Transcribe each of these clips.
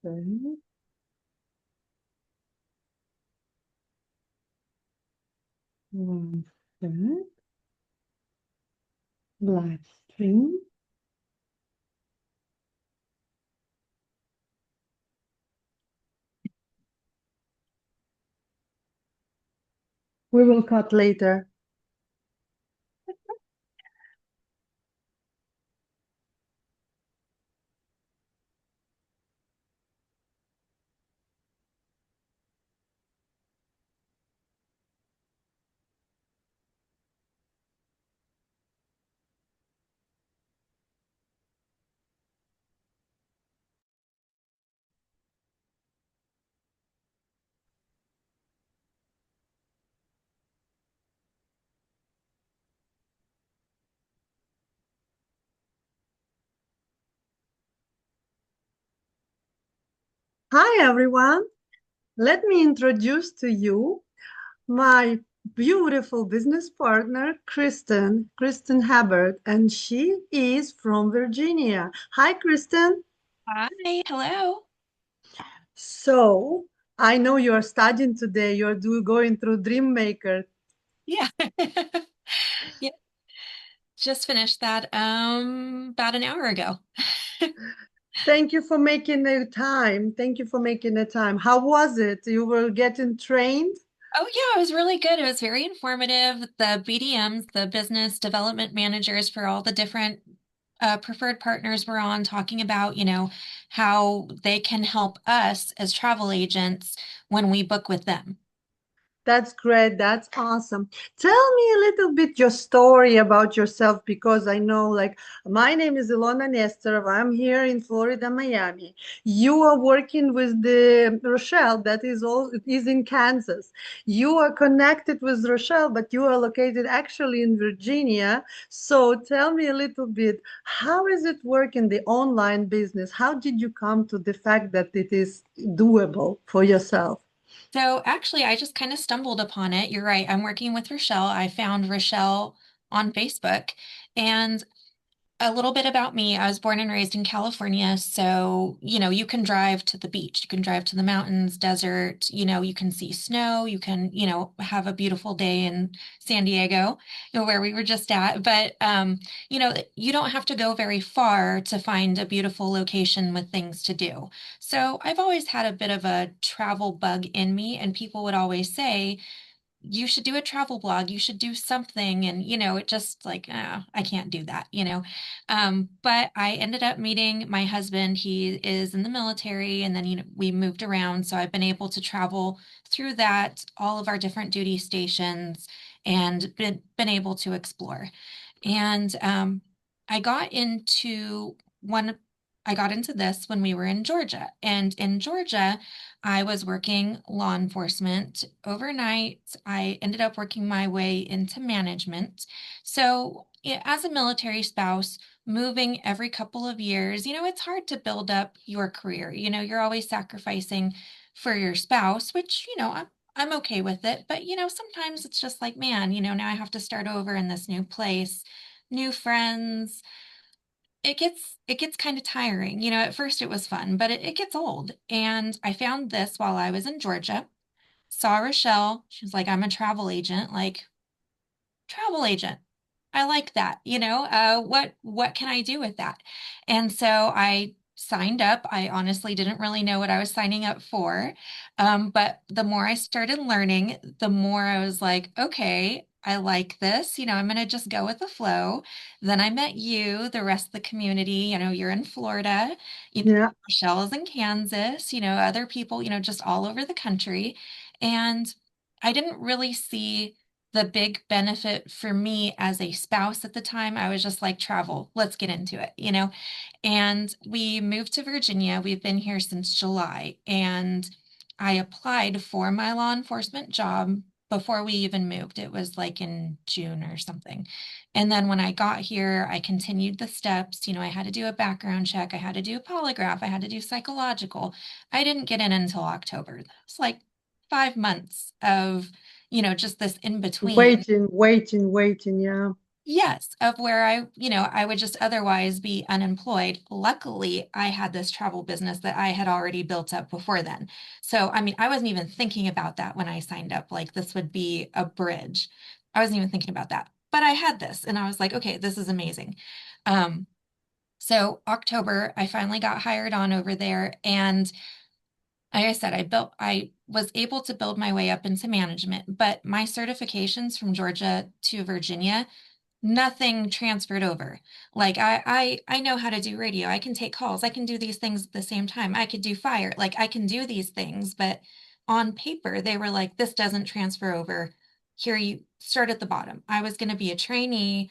Okay. Okay. Live stream. We will cut later. Hi, everyone. Let me introduce to you my beautiful business partner, Kristen Hubbard, and she is from Virginia. Hi, Kristen. Hi, hello. So I know you're studying today. Going through Dream Maker. Yeah. Yeah, just finished that about an hour ago. Thank you for making the time. Thank you for making the time. How was it? You were getting trained? Oh yeah, it was really good. It was very informative. The BDMs, the business development managers for all the different preferred partners were on talking about, how they can help us as travel agents when we book with them. That's great. That's awesome. Tell me a little bit your story about yourself because I know, like, my name is Ilona Nesterov. I'm here in Florida, Miami. You are working with the Rochelle that is in Kansas. You are connected with Rochelle, but you are located actually in Virginia. So tell me a little bit, how is it working the online business? How did you come to the fact that it is doable for yourself? So actually, I just kind of stumbled upon it. You're right. I'm working with Rochelle. I found Rochelle on Facebook, and a little bit about me. I was born and raised in California, so you can drive to the beach, you can drive to the mountains, desert, you can see snow, you can, have a beautiful day in San Diego, where we were just at. But you don't have to go very far to find a beautiful location with things to do. So I've always had a bit of a travel bug in me, and people would always say, you should do a travel blog, you should do something. And, it just like, I can't do that, But I ended up meeting my husband. He is in the military, and then, we moved around. So I've been able to travel through that, all of our different duty stations, and been able to explore. And I got into one, I got into this when we were in Georgia. And in Georgia, I was working law enforcement overnight. I ended up working my way into management. So, as a military spouse, moving every couple of years, it's hard to build up your career. You're always sacrificing for your spouse, which, I'm okay with it. But, sometimes it's just like, man, now I have to start over in this new place, new friends. It gets kind of tiring. At first it was fun, but it gets old. And I found this while I was in Georgia. Saw Rochelle. She was like, I'm a travel agent. Like, travel agent. I like that. What can I do with that? And so I signed up. I honestly didn't really know what I was signing up for. But the more I started learning, the more I was like, okay, I like this. I'm going to just go with the flow. Then I met you, the rest of the community. You're in Florida. You, Yeah. Michelle is in Kansas, other people, just all over the country. And I didn't really see the big benefit for me as a spouse at the time. I was just like, travel, let's get into it. And we moved to Virginia. We've been here since July. And I applied for my law enforcement job before we even moved. It was like in June or something. And then when I got here, I continued the steps. I had to do a background check, I had to do a polygraph, I had to do psychological. I didn't get in until October. That was like 5 months of just this in between. Waiting, waiting, waiting. Yeah. Yes, of where I would just otherwise be unemployed. Luckily, I had this travel business that I had already built up before then. So, I mean, I wasn't even thinking about that when I signed up. Like, this would be a bridge. I wasn't even thinking about that. But I had this, and I was like, okay, this is amazing. Um, so October, I finally got hired on over there, and like I said, I was able to build my way up into management, but my certifications from Georgia to Virginia, nothing transferred over. Like I know how to do radio. I can take calls. I can do these things at the same time. I could do fire. Like I can do these things, but on paper they were like, this doesn't transfer over. Here you start at the bottom. I was going to be a trainee,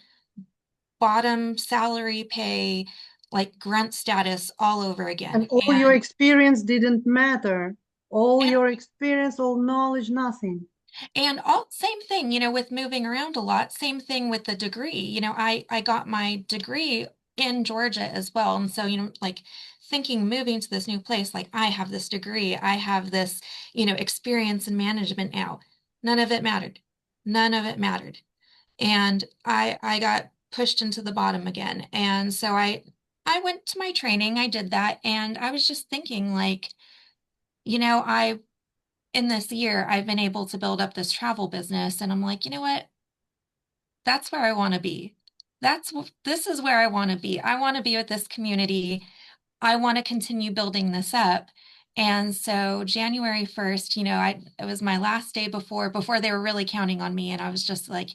bottom salary pay, like grunt status all over And again. all your And experience didn't matter. All and your experience, all knowledge, nothing. And all same thing, with moving around a lot, same thing with the degree. I got my degree in Georgia as well. And so, like thinking moving to this new place, like I have this degree, I have this, experience in management now. None of it mattered. None of it mattered. And I got pushed into the bottom again. And so I went to my training, I did that, and I was just thinking like, I in this year, I've been able to build up this travel business. And I'm like, you know what? That's where I want to be. This is where I want to be. I want to be with this community. I want to continue building this up. And so January 1st, it was my last day before they were really counting on me. And I was just like,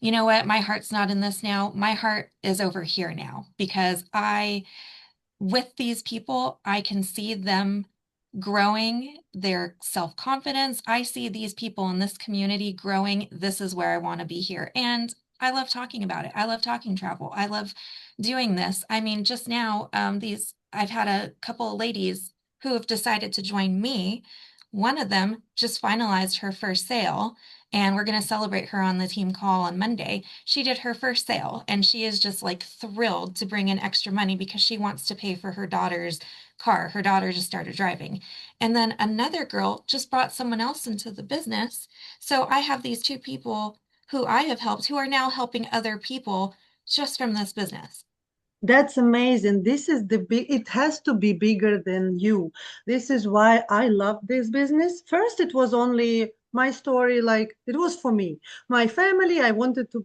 you know what? My heart's not in this now. My heart is over here now because with these people, I can see them growing their self-confidence. I see these people in this community growing. This is where I want to be here. And I love talking about it. I love talking travel. I love doing this. I mean, just now, I've had a couple of ladies who have decided to join me. One of them just finalized her first sale, and we're going to celebrate her on the team call on Monday. She did her first sale, and she is just like thrilled to bring in extra money because she wants to pay for her daughter's car. Her daughter just started driving. And then another girl just brought someone else into the business. So I have these two people who I have helped who are now helping other people just from this business. That's amazing. This is the big, it has to be bigger than you. This is why I love this business. First, it was only my story, like it was for me. My family, I wanted to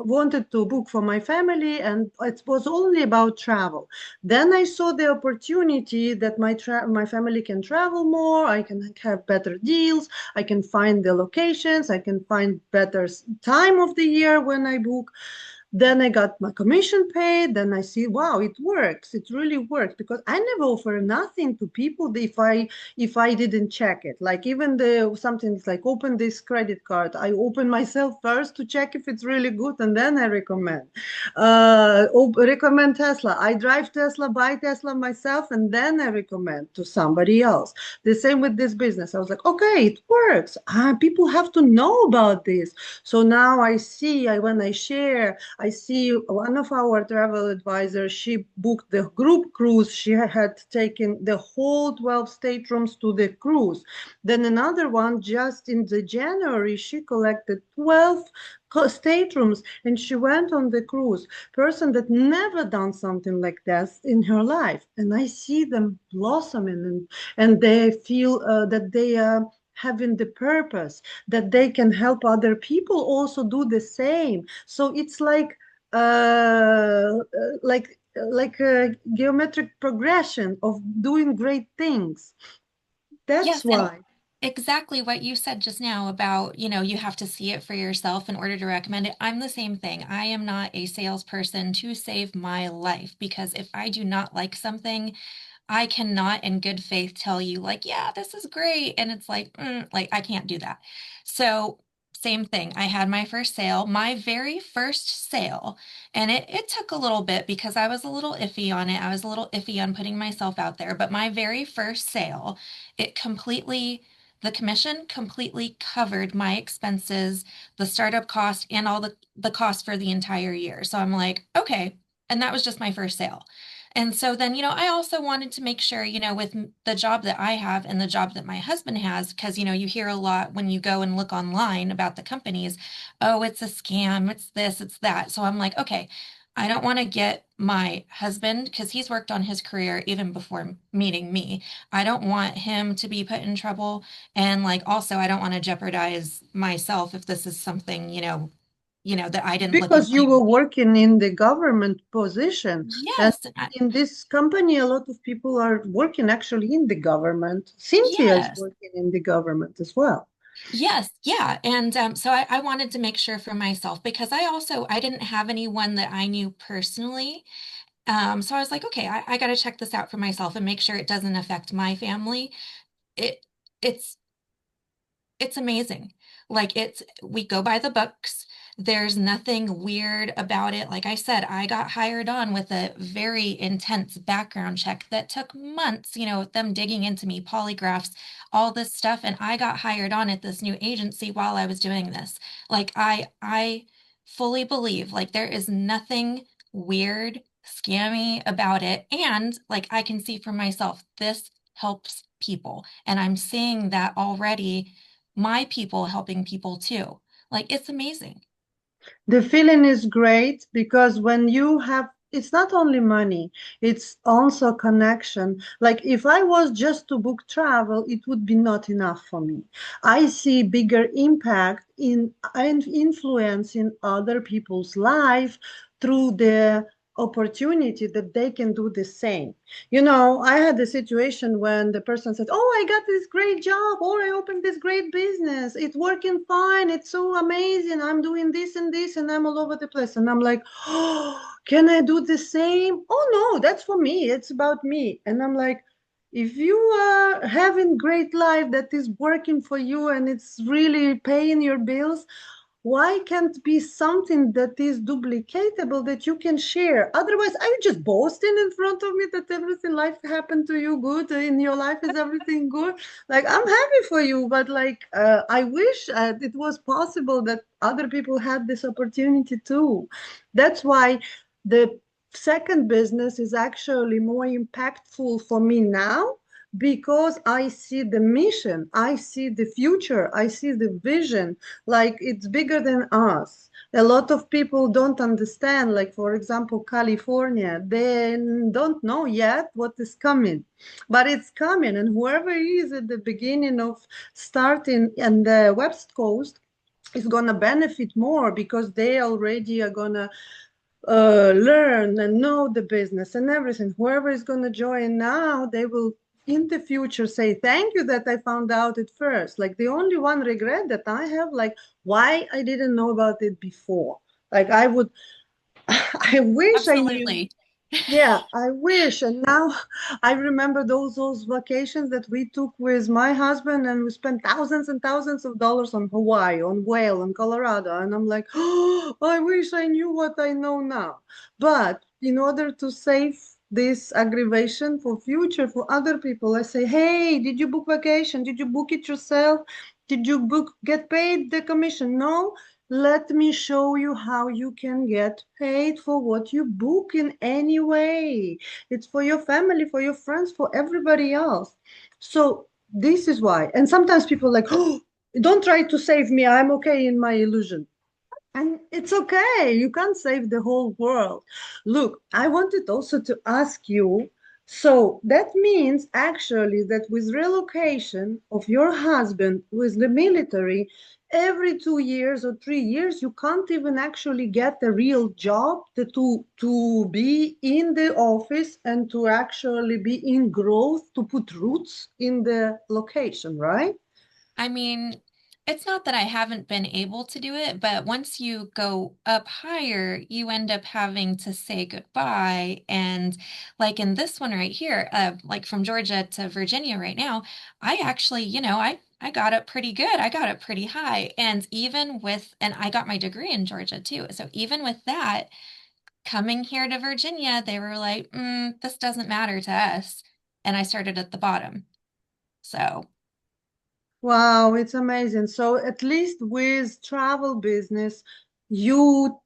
wanted to book for my family, and it was only about travel. Then I saw the opportunity that my family can travel more, I can have better deals, I can find the locations, I can find better time of the year when I book. Then I got my commission paid. Then I see, wow, it works. It really works because I never offer nothing to people if I didn't check it. Like even the something like open this credit card. I open myself first to check if it's really good, and then I recommend. Recommend Tesla. I drive Tesla, buy Tesla myself, and then I recommend to somebody else. The same with this business. I was like, okay, it works. People have to know about this. So now I see, when I share, I see one of our travel advisors, she booked the group cruise. She had taken the whole 12 staterooms to the cruise. Then another one, just in the January, she collected 12 staterooms and she went on the cruise. Person that never done something like that in her life. And I see them blossoming, and they feel that they are having the purpose, that they can help other people also do the same. So it's like a geometric progression of doing great things. That's Yes, and why. exactly what you said just now about, you have to see it for yourself in order to recommend it. I'm the same thing. I am not a salesperson to save my life because if I do not like something, I cannot in good faith tell you like, yeah, this is great. And it's like I can't do that. So same thing. I had my first sale, my very first sale, and it took a little bit because I was a little iffy on it. I was a little iffy on putting myself out there, but my very first sale, it completely the commission completely covered my expenses, the startup cost, and all the cost for the entire year. So I'm like, okay. And that was just my first sale. And so then, I also wanted to make sure, with the job that I have and the job that my husband has, because, you hear a lot when you go and look online about the companies, oh, it's a scam, it's this, it's that. So I'm like, okay, I don't want to get my husband, because he's worked on his career even before meeting me. I don't want him to be put in trouble. And like, also, I don't want to jeopardize myself if this is something, that I didn't look Because you into. were working in the government position, and Yes, in this company, a lot of people are working actually in the government. Cynthia is yes. working in the government as well. Yes, yeah. And so I wanted to make sure for myself because I didn't have anyone that I knew personally. So I was like, okay, I got to check this out for myself and make sure it doesn't affect my family. It it's it's amazing. Like we go by the books. There's nothing weird about it. Like I said, I got hired on with a very intense background check that took months, with them digging into me, polygraphs, all this stuff. And I got hired on at this new agency while I was doing this. Like I fully believe like there is nothing weird, scammy about it. And like I can see for myself, this helps people. And I'm seeing that already my people helping people too. Like it's amazing. The feeling is great because when you have, it's not only money, it's also connection. Like if I was just to book travel, it would be not enough for me. I see bigger impact in and influence in other people's life through the opportunity that they can do the same. I had a situation when the person said, "Oh, I got this great job, or I opened this great business. It's working fine. It's so amazing. I'm doing this, and I'm all over the place." And I'm like, "Oh, can I do the same?" "Oh, no, that's for me. It's about me." And I'm like, if you are having great life that is working for you and it's really paying your bills, why can't be something that is duplicatable that you can share? Otherwise, are you just boasting in front of me that everything life happened to you good? In your life is everything good? Like, I'm happy for you, but like, I wish it was possible that other people had this opportunity too. That's why the second business is actually more impactful for me now, because I see the mission, I see the future, I see the vision, like it's bigger than us. A lot of people don't understand, like for example, California, they don't know yet what is coming, but it's coming. And whoever is at the beginning of starting in the West Coast is going to benefit more because they already are going to learn and know the business and everything. Whoever is going to join now, they will in the future say, "Thank you that I found out it first." Like the only one regret that I have, like, why I didn't know about it before. Like I would, I wish I knew. Absolutely. Yeah, I wish. And now I remember those vacations that we took with my husband, and we spent thousands and thousands of dollars on Hawaii, on Whale, on Colorado. And I'm like, oh, I wish I knew what I know now. But in order to save this aggravation for future for other people, I say, hey, did you book vacation? Did you book it yourself? Did you book get paid the commission? No, let me show you how you can get paid for what you book in any way. It's for your family, for your friends, for everybody else. So this is why. And sometimes people are like, oh, don't try to save me. I'm okay in my illusion. And it's okay. You can't save the whole world. Look, I wanted also to ask you, so that means actually that with relocation of your husband with the military, every 2 years or 3 years, you can't even actually get a real job to be in the office and to actually be in growth, to put roots in the location, right? I mean, it's not that I haven't been able to do it, but once you go up higher, you end up having to say goodbye. And like in this one right here, like from Georgia to Virginia right now, I actually, I got up pretty good. I got up pretty high. And I got my degree in Georgia too. So even with that, coming here to Virginia, they were like, this doesn't matter to us. And I started at the bottom. So. Wow, it's amazing. So at least with travel business, you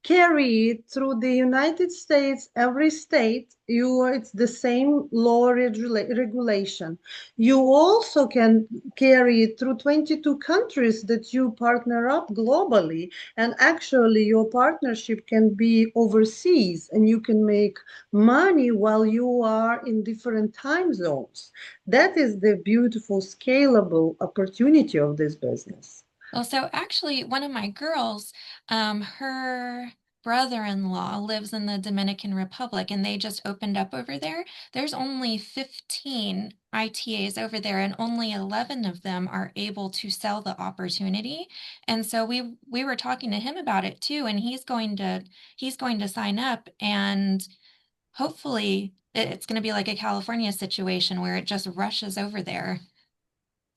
carry it through the United States, every state, it's the same law regulation. You also can carry it through 22 countries that you partner up globally. And actually, your partnership can be overseas and you can make money while you are in different time zones. That is the beautiful, scalable opportunity of this business. Well, so actually, one of my girls, her brother-in-law lives in the Dominican Republic and they just opened up over there. There's only 15 ITAs over there and only 11 of them are able to sell the opportunity. And so we were talking to him about it too, and he's going to sign up and hopefully it's going to be like a California situation where it just rushes over there.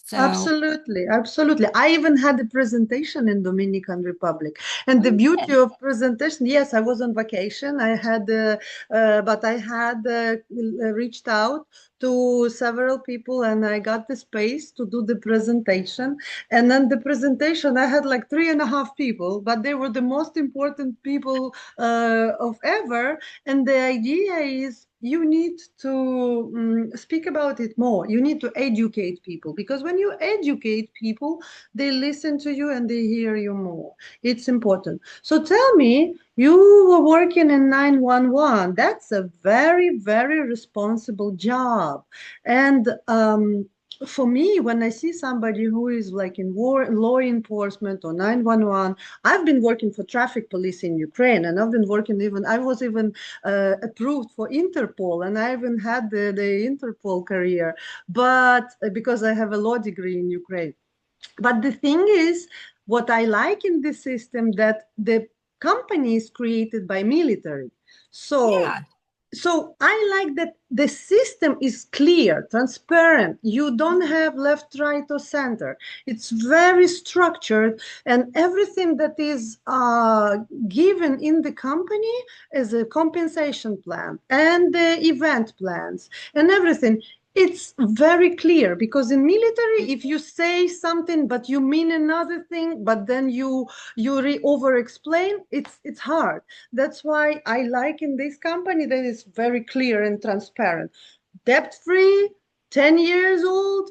So, Absolutely, absolutely. I even had a presentation in Dominican Republic, and oh, the you beauty did. of presentation. Yes, I was on vacation. But I had reached out to several people, and I got the space to do the presentation. And then the presentation, I had like 3.5 people, but they were the most important people of ever. And the idea is you need to speak about it more. You need to educate people because when you educate people, they listen to you and they hear you more. It's important. So tell me, you were working in 911. That's a very, very responsible job. And for me, when I see somebody who is like in law enforcement or 911, I've been working for traffic police in Ukraine, and I was even approved for Interpol, and I even had the Interpol career, but because I have a law degree in Ukraine. But the thing is, what I like in this system that the company is created by military. So Yeah. so I like that the system is clear, transparent. You don't have left, right, or center. It's very structured, and everything that is given in the company is a compensation plan and the event plans and everything. It's very clear because in military, if you say something but you mean another thing, but then you over explain, it's hard. That's why I like in this company that it's very clear and transparent. Debt free, 10 years old,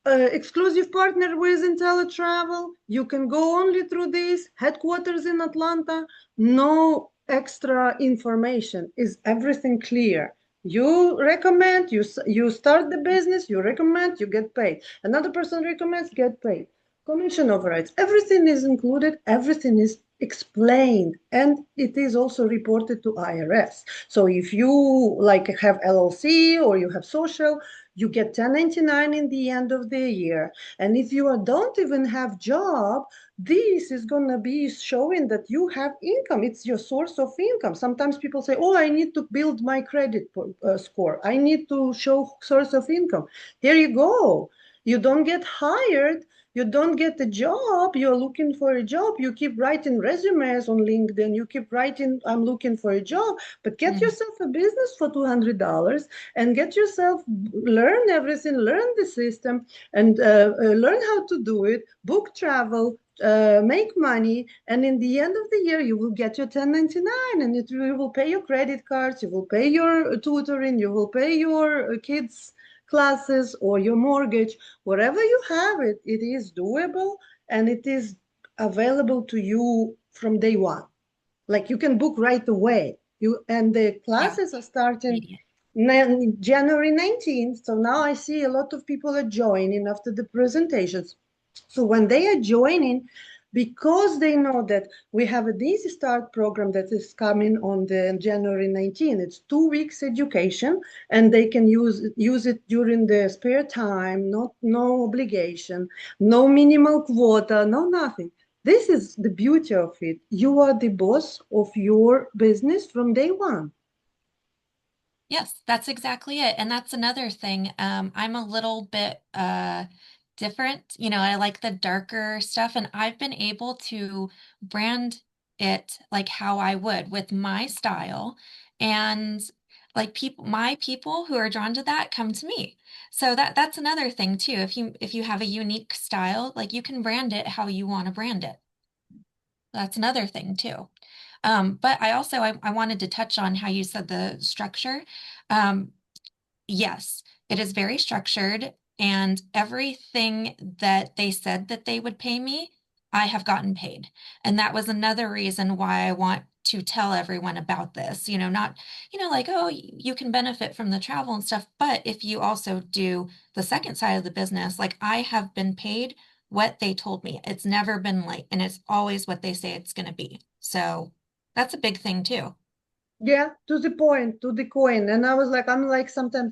exclusive partner with IntelliTravel. You can go only through this. Headquarters in Atlanta. No extra information. Is everything clear? You recommend, you start the business, you recommend, you get paid. Another person recommends, get paid. Commission overrides. Everything is included, everything is explained, and it is also reported to IRS. So if you like have LLC or you have social, you get 1099 in the end of the year. And if you don't even have job, this is going to be showing that you have income. It's your source of income. Sometimes people say, oh, I need to build my credit score. I need to show source of income. Here you go. You don't get hired, you don't get a job, you're looking for a job, you keep writing resumes on LinkedIn, you keep writing, I'm looking for a job, but get Mm. yourself a business for $200 and get yourself, learn everything, learn the system, and learn how to do it, book travel, make money, and in the end of the year you will get your 1099, and you will pay your credit cards, you will pay your tutoring, you will pay your kids classes or your mortgage. Wherever you have it, it is doable and it is available to you from day one. Like you can book right away. And the Yeah. classes are starting Immediate. January 19th. So now I see a lot of people are joining after the presentations. So when they are joining, because they know that we have a Easy Start program that is coming on the January 19th, it's 2 weeks education, and they can use it during the spare time, no obligation, no minimal quota, no nothing. This is the beauty of it. You are the boss of your business from day one. Yes, that's exactly it. And that's another thing. I'm a little bit different. I like the darker stuff, and I've been able to brand it like how I would with my style. And like my people who are drawn to that come to me. So that's another thing too. If you have a unique style, like you can brand it how you want to brand it. That's another thing too. But I wanted to touch on how you said the structure. Um, Yes, it is very structured, and everything that they said that they would pay me, I have gotten paid. And that was another reason why I want to tell everyone about this. Not, like, oh, you can benefit from the travel and stuff, but if you also do the second side of the business, like I have been paid what they told me. It's never been late, and it's always what they say it's going to be. So that's a big thing too. Yeah, to the point, to the coin. And I was like, I'm like sometimes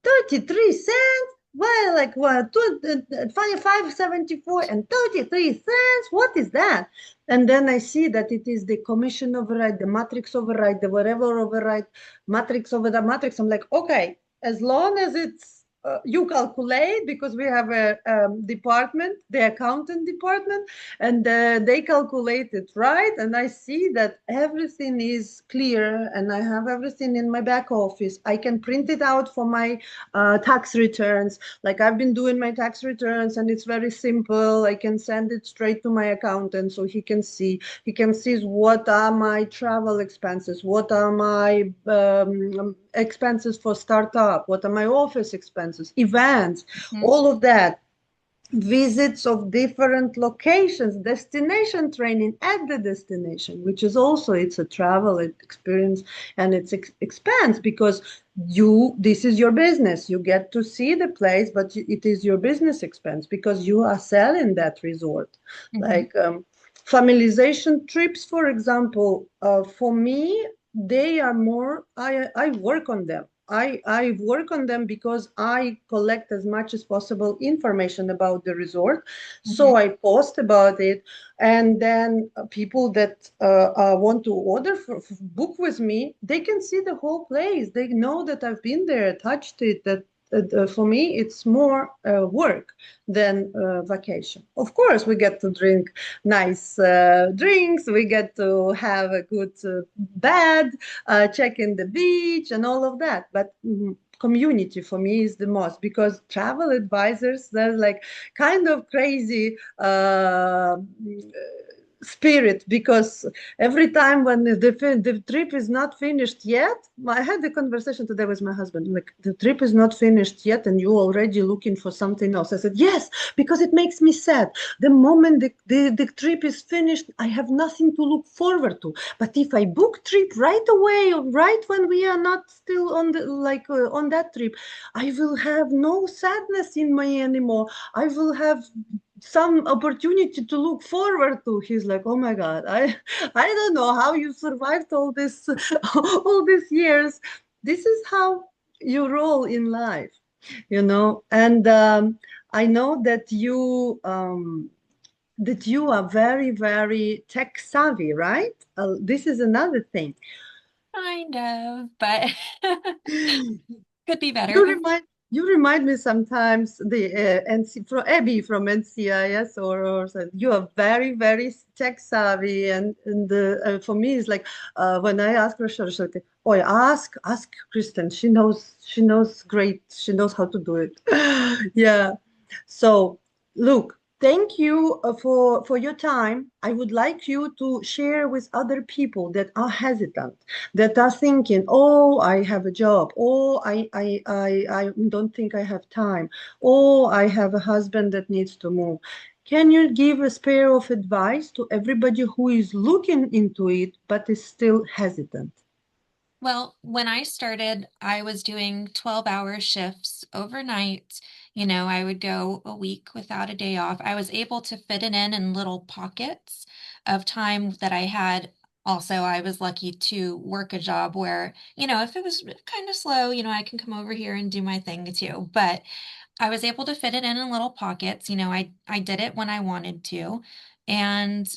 33 cents? Well, like what? 5.74 and 33 cents? What is that? And then I see that it is the commission override, the matrix override, the whatever override, matrix over the matrix. I'm like, okay, as long as it's you calculate because we have a department, the accountant department, and they calculate it right. And I see that everything is clear and I have everything in my back office. I can print it out for my tax returns. Like I've been doing my tax returns and it's very simple. I can send it straight to my accountant so he can see. He can see what are my travel expenses, what are my expenses for startup, what are my office expenses, events, Mhm. all of that, visits of different locations, destination training at the destination, which is also it's a travel experience and it's expense because this is your business. You get to see the place, but it is your business expense because you are selling that resort. Mhm. Like familiarization trips, for example, for me, they are more. I work on them. I work on them because I collect as much as possible information about the resort. So Mhm. I post about it. And then people that want to order book with me, they can see the whole place. They know that I've been there, touched it, that for me, it's more work than vacation. Of course, we get to drink nice drinks. We get to have a good bed, check in the beach and all of that. But community for me is the most because travel advisors, they're like kind of crazy spirit because every time when the trip is not finished yet, I had a conversation today with my husband, like the trip is not finished yet and you already looking for something else. I said, yes, because it makes me sad. The moment the trip is finished, I have nothing to look forward to. But if I book trip right away or right when we are not still on the like on that trip, I will have no sadness in me anymore. I will have some opportunity to look forward to. He's like, oh my god, I don't know how you survived all this all these years. This is how you roll in life, and I know that you are very very tech savvy, right? This is another thing. Kind of, but could be You better. remind you remind me sometimes the NC from Abby from NCIS or so. You are very very tech savvy and for me it's like when I ask Rochelle, she's like, oh, ask Kristen. She knows great. She knows how to do it. Yeah. So look, thank you for your time. I would like you to share with other people that are hesitant, that are thinking, oh, I have a job, oh, I don't think I have time, oh, I have a husband that needs to move. Can you give a spare of advice to everybody who is looking into it but is still hesitant? Well, when I started, I was doing 12-hour shifts overnight. I would go a week without a day off. I was able to fit it in little pockets of time that I had. Also, I was lucky to work a job where, if it was kind of slow, I can come over here and do my thing too. But I was able to fit it in little pockets. I did it when I wanted to. And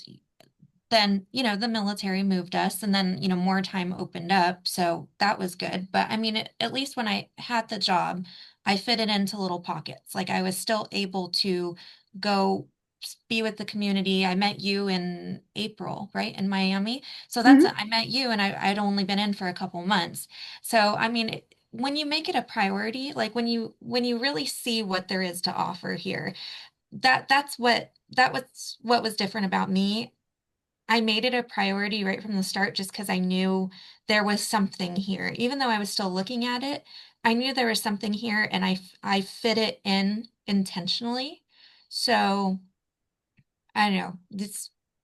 then, the military moved us and then, more time opened up. So that was good. But I mean, at least when I had the job, I fit it into little pockets. Like I was still able to go be with the community. I met you in April, right? In Miami. So Mhm. I met you and I'd only been in for a couple months. So, I mean, when you make it a priority, like when you really see what there is to offer here, that was what was different about me. I made it a priority right from the start just because I knew there was something here. Even though I was still looking at it, I knew there was something here and I fit it in intentionally. So I don't know.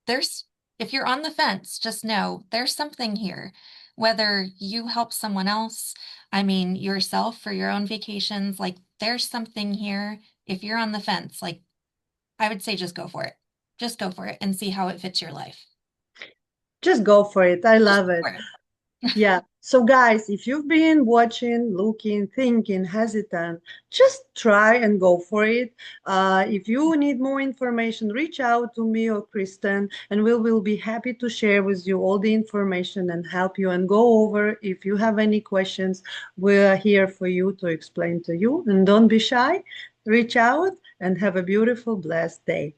There's if you're on the fence, just know there's something here. Whether you help someone else, I mean yourself for your own vacations, like there's something here. If you're on the fence, like I would say just go for it. Just go for it and see how it fits your life. Just go for it. I Just love go it. for it. Yeah. So, guys, if you've been watching, looking, thinking, hesitant, just try and go for it. If you need more information, reach out to me or Kristen, and we will be happy to share with you all the information and help you and go over. If you have any questions, we're here for you to explain to you. And don't be shy. Reach out and have a beautiful, blessed day.